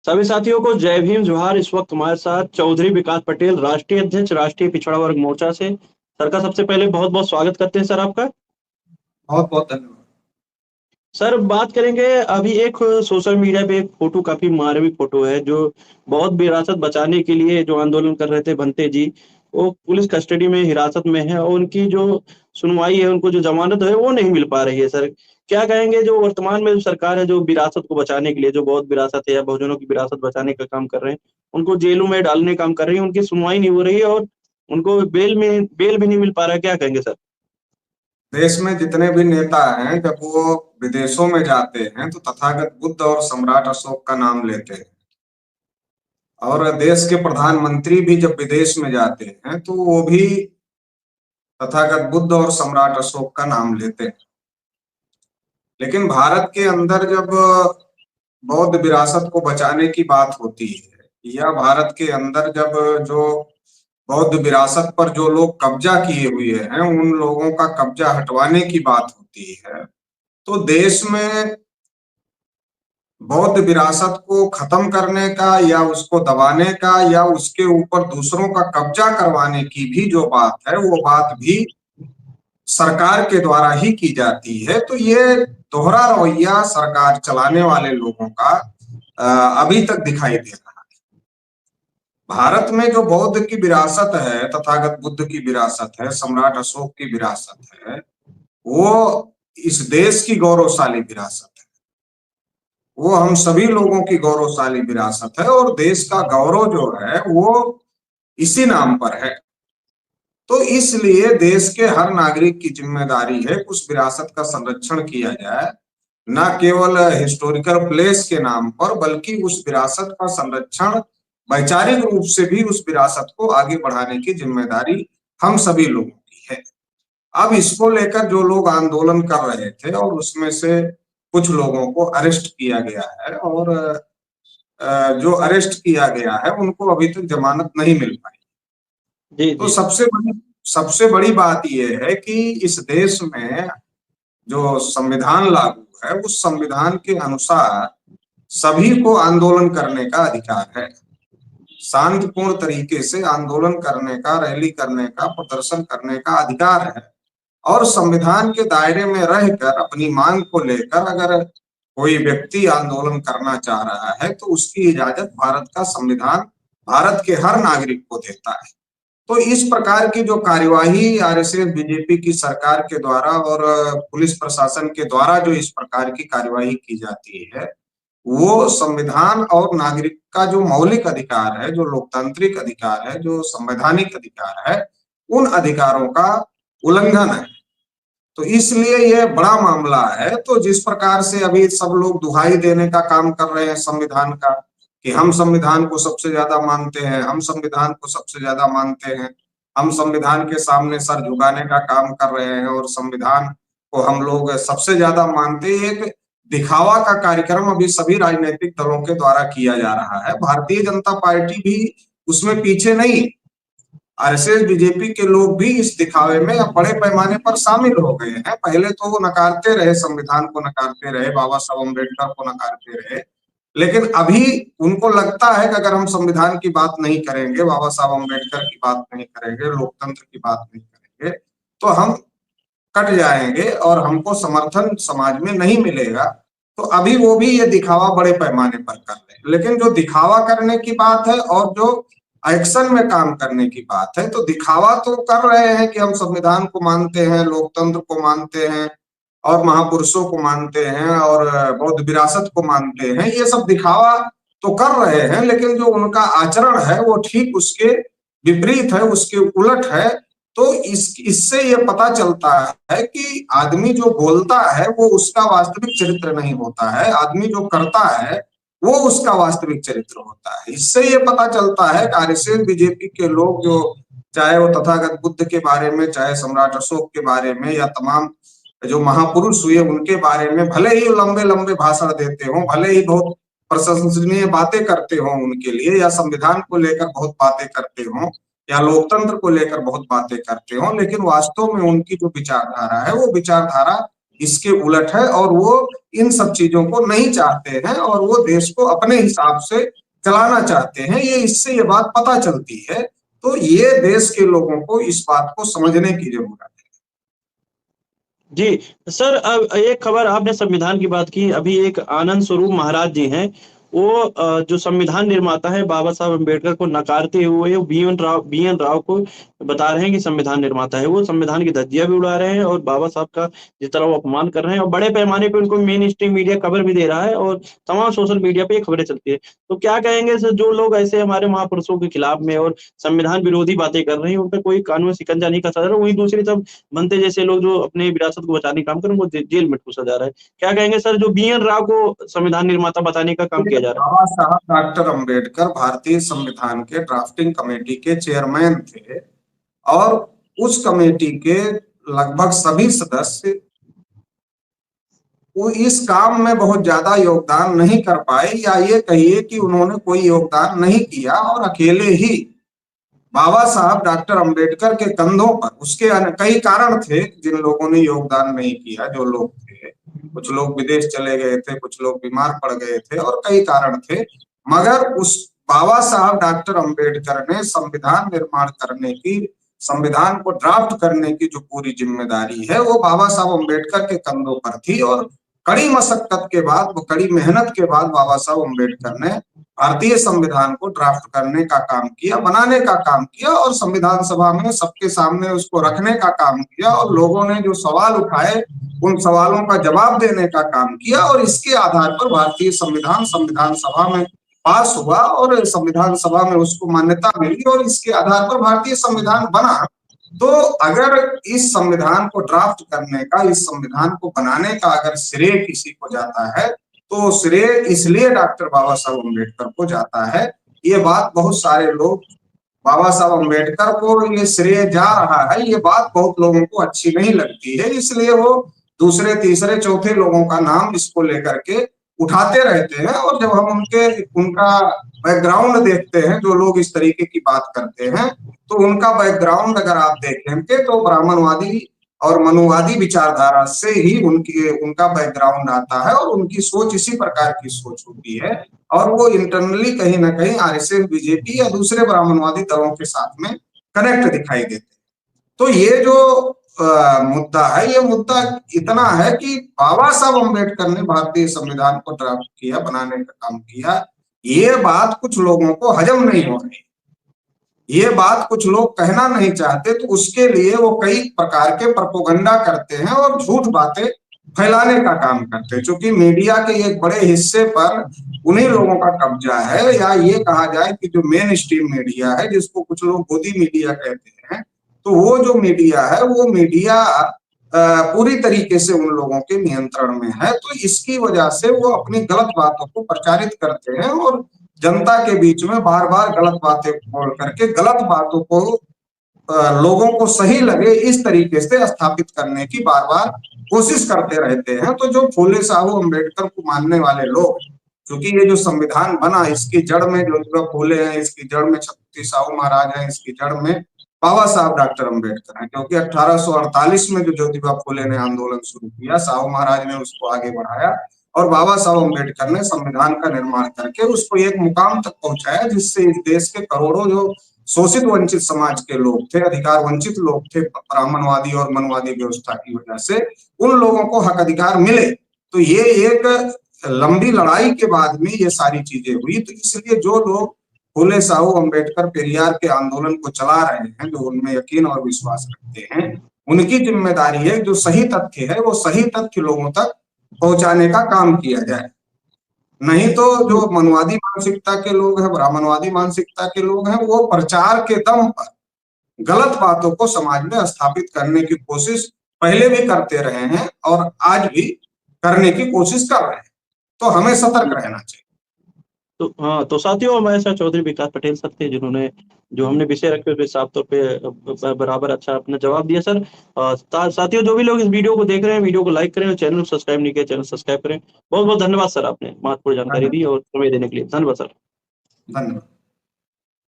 सभी साथियों को जय भीम जोहार। इस वक्त हमारे साथ चौधरी विकास पटेल, राष्ट्रीय अध्यक्ष, राष्ट्रीय पिछड़ा वर्ग मोर्चा से। सर का सबसे पहले बहुत बहुत स्वागत करते हैं सर आपका। बहुत बहुत धन्यवाद। सर बात करेंगे अभी एक सोशल मीडिया पे एक फोटो, काफी मार्मिक फोटो है, जो बहुत विरासत बचाने के लिए जो आंदोलन कर रहे थे भंते जी, वो पुलिस कस्टडी में हिरासत में है और उनकी जो सुनवाई है, उनको जो जमानत है वो नहीं मिल पा रही है। सर क्या कहेंगे, जो वर्तमान में जो सरकार है, जो विरासत को बचाने के लिए, जो बहुत विरासत है या बहुजनों की विरासत बचाने का काम कर रहे हैं, उनको जेलों में डालने का काम कर रही है, उनकी सुनवाई नहीं हो रही है और उनको बेल भी नहीं मिल पा रहा है, क्या कहेंगे सर? देश में जितने भी नेता हैं, जब वो विदेशों में जाते हैं तो तथागत बुद्ध और सम्राट अशोक का नाम लेते हैं। और देश के प्रधानमंत्री भी जब विदेश में जाते हैं तो वो भी तथागत बुद्ध और सम्राट अशोक का नाम लेते हैं। लेकिन भारत के अंदर जब बौद्ध विरासत को बचाने की बात होती है, या भारत के अंदर जब जो बौद्ध विरासत पर जो लोग कब्जा किए हुए हैं उन लोगों का कब्जा हटवाने की बात होती है, तो देश में बौद्ध विरासत को खत्म करने का या उसको दबाने का या उसके ऊपर दूसरों का कब्जा करवाने की भी जो बात है, वो बात भी सरकार के द्वारा ही की जाती है। तो ये दोहरा रवैया सरकार चलाने वाले लोगों का अभी तक दिखाई दे रहा है। भारत में जो बौद्ध की विरासत है, तथागत बुद्ध की विरासत है, सम्राट अशोक की विरासत है, वो इस देश की गौरवशाली विरासत है। वो हम सभी लोगों की गौरवशाली विरासत है और देश का गौरव जो है वो इसी नाम पर है। तो इसलिए देश के हर नागरिक की जिम्मेदारी है उस विरासत का संरक्षण किया जाए, न केवल हिस्टोरिकल प्लेस के नाम पर, बल्कि उस विरासत का संरक्षण वैचारिक रूप से भी उस विरासत को आगे बढ़ाने की जिम्मेदारी हम सभी लोगों की है। अब इसको लेकर जो लोग आंदोलन कर रहे थे और उसमें से कुछ लोगों को अरेस्ट किया गया है, और जो अरेस्ट किया गया है उनको अभी तक जमानत नहीं मिल पाई। जी तो जी। सबसे बड़ी बात यह है कि इस देश में जो संविधान लागू है, उस संविधान के अनुसार सभी को आंदोलन करने का अधिकार है। शांतिपूर्ण तरीके से आंदोलन करने का, रैली करने का, प्रदर्शन करने का अधिकार है। और संविधान के दायरे में रहकर अपनी मांग को लेकर अगर कोई व्यक्ति आंदोलन करना चाह रहा है तो उसकी इजाजत भारत का संविधान भारत के हर नागरिक को देता है। तो इस प्रकार की जो कार्यवाही आरएसएस बीजेपी की सरकार के द्वारा और पुलिस प्रशासन के द्वारा जो इस प्रकार की कार्यवाही की जाती है, वो संविधान और नागरिक का जो मौलिक अधिकार है, जो लोकतांत्रिक अधिकार है, जो संवैधानिक अधिकार है, उन अधिकारों का उल्लंघन है। तो इसलिए ये बड़ा मामला है। तो जिस प्रकार से अभी सब लोग दुहाई देने का काम कर रहे हैं संविधान का, कि हम संविधान को सबसे ज्यादा मानते हैं, हम संविधान को सबसे ज्यादा मानते हैं, हम संविधान के सामने सर झुकाने का काम कर रहे हैं और संविधान को हम लोग सबसे ज्यादा मानते हैं, एक दिखावा का कार्यक्रम अभी सभी राजनीतिक दलों के द्वारा किया जा रहा है। भारतीय जनता पार्टी भी उसमें पीछे नहीं। आरएसएस बीजेपी के लोग भी इस दिखावे में अब बड़े पैमाने पर शामिल हो गए हैं। पहले तो वो नकारते रहे, संविधान को नकारते रहे, बाबा साहब अम्बेडकर को नकारते रहे, लेकिन अभी उनको लगता है कि अगर हम संविधान की बात नहीं करेंगे, बाबा साहब अम्बेडकर की बात नहीं करेंगे, लोकतंत्र की बात नहीं करेंगे, तो हम कट जाएंगे और हमको समर्थन समाज में नहीं मिलेगा। तो अभी वो भी ये दिखावा बड़े पैमाने पर कर रहे हैं। लेकिन जो दिखावा करने की बात है और जो एक्शन में काम करने की बात है, तो दिखावा तो कर रहे हैं कि हम संविधान को मानते हैं, लोकतंत्र को मानते हैं और महापुरुषों को मानते हैं और बौद्ध विरासत को मानते हैं। ये सब दिखावा तो कर रहे हैं, लेकिन जो उनका आचरण है वो ठीक उसके विपरीत है, उसके उलट है। तो इससे ये पता चलता है कि आदमी जो बोलता है वो उसका वास्तविक चरित्र नहीं होता है, आदमी जो करता है वो उसका वास्तविक चरित्र होता है। इससे ये पता चलता है कि आरएसएस बीजेपी के लोग जो, चाहे वो तथागत बुद्ध के बारे में, चाहे सम्राट अशोक के बारे में, या तमाम जो महापुरुष हुए उनके बारे में भले ही लंबे लंबे भाषण देते हो, भले ही बहुत प्रशंसनीय बातें करते हो उनके लिए, या संविधान को लेकर बहुत बातें करते हो, या लोकतंत्र को लेकर बहुत बातें करते हो, लेकिन वास्तव में उनकी जो विचारधारा है वो विचारधारा इसके उलट है, और वो इन सब चीजों को नहीं चाहते हैं और वो देश को अपने हिसाब से चलाना चाहते हैं। ये इससे ये बात पता चलती है। तो ये देश के लोगों को इस बात को समझने की जरूरत है। जी, सर अब एक खबर आपने संविधान की बात की, अभी एक आनंद स्वरूप महाराज जी हैं, वो जो संविधान निर्माता है बाबा साहब अम्बेडकर को नकारते हुए बी.एन. राव को बता रहे हैं कि संविधान निर्माता है। वो संविधान की धज्जियाँ भी उड़ा रहे हैं और बाबा साहब का जिस तरह वो अपमान कर रहे हैं और बड़े पैमाने पे उनको मेन स्ट्रीम मीडिया कवर भी दे रहा है और तमाम सोशल मीडिया पे ये खबरें चलती है। तो क्या कहेंगे सर जो लोग ऐसे हमारे महापुरुषों के खिलाफ में और संविधान विरोधी बातें कर रहे हैं, उन पे कोई कानूनी शिकंजा नहीं कसा जा रहा, वहीं दूसरी तरफ बनते जैसे लोग जो अपने विरासत को बचाने का काम कर रहे हैं, वो जेल में ठूसा जा रहा है। क्या कहेंगे सर जो बी.एन. राव को संविधान निर्माता बताने का काम किया जा रहा है? बाबा साहब डॉक्टर अम्बेडकर भारतीय संविधान के ड्राफ्टिंग कमेटी के चेयरमैन थे, और उस कमेटी के लगभग सभी सदस्य वो इस काम में बहुत ज्यादा योगदान नहीं कर पाए, या ये कहिए कि उन्होंने कोई योगदान नहीं किया, और अकेले ही बाबा साहब डॉक्टर अम्बेडकर के कंधों पर, उसके कई कारण थे जिन लोगों ने योगदान नहीं किया, जो लोग थे, कुछ लोग विदेश चले गए थे, कुछ लोग बीमार पड़ गए थे और कई कारण थे, मगर उस बाबा साहब डॉक्टर अम्बेडकर ने संविधान निर्माण करने की, संविधान को ड्राफ्ट करने की जो पूरी जिम्मेदारी है वो बाबा साहब अम्बेडकर के कंधों पर थी। और कड़ी मशक्कत के बाद, वो कड़ी मेहनत के बाद बाबा साहब अम्बेडकर ने भारतीय संविधान को ड्राफ्ट करने का काम किया, बनाने का काम किया, और संविधान सभा में सबके सामने उसको रखने का काम किया, और लोगों ने जो सवाल उठाए उन सवालों का जवाब देने का काम किया, और इसके आधार पर भारतीय संविधान संविधान सभा में पास हुआ और संविधान सभा में उसको मान्यता मिली, और इसके आधार पर भारतीय संविधान बना। तो अगर इस संविधान को ड्राफ्ट करने का, इस संविधान को बनाने का अगर श्रेय किसी को जाता है, तो श्रेय इसलिए डॉक्टर बाबा साहब अम्बेडकर को जाता है। ये बात बहुत सारे लोग, बाबा साहब अम्बेडकर को ये श्रेय जा रहा है, ये बात बहुत लोगों को अच्छी नहीं लगती है, इसलिए वो दूसरे तीसरे चौथे लोगों का नाम इसको लेकर के उठाते रहते हैं। और जब हम उनका बैकग्राउंड देखते हैं, जो लोग इस तरीके की बात करते हैं, तो उनका बैकग्राउंड अगर आप देखेंगे तो ब्राह्मणवादी और मनुवादी विचारधारा से ही उनका बैकग्राउंड आता है, और उनकी सोच इसी प्रकार की सोच होती है, और वो इंटरनली कहीं ना कहीं आरएसएस, बीजेपी या दूसरे ब्राह्मणवादी दलों के साथ में कनेक्ट दिखाई देते हैं। तो ये जो मुद्दा है, ये मुद्दा इतना है कि बाबा साहब अम्बेडकर ने भारतीय संविधान को ड्राफ्ट किया, बनाने का काम किया, ये बात कुछ लोगों को हजम नहीं हो रही, ये बात कुछ लोग कहना नहीं चाहते, तो उसके लिए वो कई प्रकार के प्रोपेगेंडा करते हैं और झूठ बातें फैलाने का काम करते हैं। क्योंकि मीडिया के एक बड़े हिस्से पर उन्हीं लोगों का कब्जा है, या ये कहा जाए कि जो मेन स्ट्रीम मीडिया है, जिसको कुछ लोग गोदी मीडिया कहते हैं, तो वो जो मीडिया है, वो मीडिया पूरी तरीके से उन लोगों के नियंत्रण में है। तो इसकी वजह से वो अपनी गलत बातों को प्रचारित करते हैं, और जनता के बीच में बार बार गलत बातें बोल करके गलत बातों को लोगों को सही लगे इस तरीके से स्थापित करने की बार बार कोशिश करते रहते हैं। तो जो फूले साहू अम्बेडकर को मानने वाले लोग, क्योंकि ये जो संविधान बना, इसकी जड़ में ज्योतिबा फूले हैं, इसकी जड़ में छत्रपति साहू महाराज हैं, इसकी जड़ में बाबा साहब डॉक्टर अम्बेडकर हैं। क्योंकि 1848 में जो ज्योतिबा फूले ने आंदोलन शुरू किया, साहू महाराज ने उसको आगे बढ़ाया, और बाबा साहब अम्बेडकर ने संविधान का निर्माण करके उसको एक मुकाम तक पहुंचाया, जिससे इस देश के करोड़ों जो शोषित वंचित समाज के लोग थे, अधिकार वंचित लोग थे, ब्राह्मणवादी और मनवादी व्यवस्था की वजह से उन लोगों को हक अधिकार मिले। तो ये एक लंबी लड़ाई के बाद में ये सारी चीजें हुई। तो इसलिए जो लोग फूले साहू अम्बेडकर पेरियार के आंदोलन को चला रहे हैं, जो उनमें यकीन और विश्वास रखते हैं, उनकी जिम्मेदारी है जो सही तथ्य है वो सही तथ्य लोगों तक पहुंचाने का काम किया जाए। नहीं तो जो मनवादी मानसिकता के लोग हैं, ब्राह्मणवादी मानसिकता के लोग हैं, वो प्रचार के दम पर गलत बातों को समाज में स्थापित करने की कोशिश पहले भी करते रहे हैं और आज भी करने की कोशिश कर रहे हैं। तो हमें सतर्क रहना चाहिए। तो हाँ, तो साथियों हमारे साथ चौधरी विकास पटेल सर थे, जिन्होंने जो हमने विषय रखे उस पे साफ तौर पे बराबर अच्छा अपना जवाब दिया सर। साथियों जो भी लोग इस वीडियो को देख रहे हैं, वीडियो को लाइक करें और चैनल को सब्सक्राइब नहीं किया, चैनल सब्सक्राइब करें। बहुत बहुत धन्यवाद सर, आपने महत्वपूर्ण जानकारी दी और समय देने के लिए धन्यवाद सर। धन्यवाद।